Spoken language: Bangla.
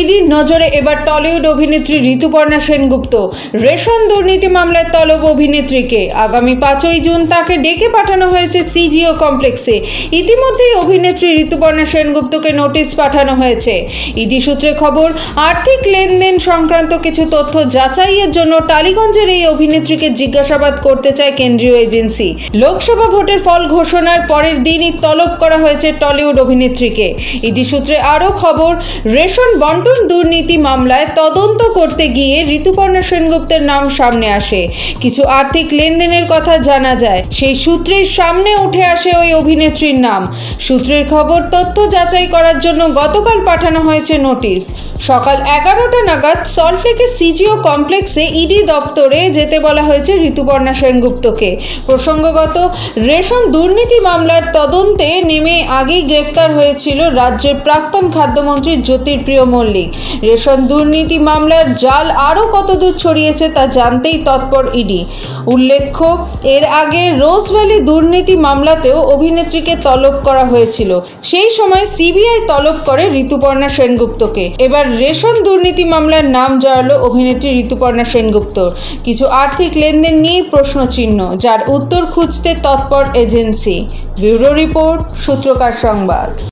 ইডির নজরে এবার টলিউড অভিনেত্রী ঋতুপর্ণা সেনগুপ্ত। রেশন দুর্নীতি মামলায় তলব অভিনেত্রীকে। আগামী 5ই জুন তাকে ডেকে পাঠানো হয়েছে সিজিও কমপ্লেক্সে। ইতিমধ্যেই অভিনেত্রী ঋতুপর্ণা সেনগুপ্তকে নোটিশ পাঠানো হয়েছে। ইডি সূত্রে খবর, আর্থিক লেনদেন সংক্রান্ত কিছু তথ্য যাচাইয়ের জন্য টালিগঞ্জের এই অভিনেত্রীকে জিজ্ঞাসাবাদ করতে চায় কেন্দ্রীয় এজেন্সি। লোকসভা ভোটের ফল ঘোষণার পরের দিনই তলব করা হয়েছে টলিউড অভিনেত্রীকে। ইডি সূত্রে আরও খবর, রেশন বন্টন দুর্নীতি মামলায় তদন্ত করতে গিয়ে ঋতুপর্ণা সেনগুপ্তের নাম সামনে আসে। কিছু আর্থিক লেনদেনের কথা জানা যায়। সেই সূত্রের সামনে উঠে আসে ওই অভিনেত্রীর নাম। সূত্রের খবর, তথ্য যাচাই করার জন্য গতকাল পাঠানো হয়েছে নোটিশ। সকাল 11টা নাগাদ সল্টলেকের সিজিও কমপ্লেক্সে ইডি দপ্তরে যেতে বলা হয়েছে ঋতুপর্ণা সেনগুপ্তকে। প্রসঙ্গগত, রেশন দুর্নীতি মামলার তদন্তে নেমে আগেই গ্রেফতার হয়েছিল রাজ্যের প্রাক্তন খাদ্যমন্ত্রী জ্যোতিপ্রিয় মল্লিক। রেশন দুর্নীতি মামলার জাল আরও কতদূর ছড়িয়েছে তা জানতেই তৎপর ইডি। উল্লেখ্য, এর আগে রোজ ভ্যালি দুর্নীতি মামলাতেও অভিনেত্রীকে তলব করা হয়েছিল। সেই সময় সিবিআই তলব করে ঋতুপর্ণা সেনগুপ্তকে। এবার রেশন দুর্নীতি মামলার নাম জড়ালো অভিনেত্রী ঋতুপর্ণা সেনগুপ্তর। কিছু আর্থিক লেনদেন নিয়ে প্রশ্নচিহ্ন, যার উত্তর খুঁজতে তৎপর এজেন্সি। ব্যুরো রিপোর্ট, সূত্রকার সংবাদ।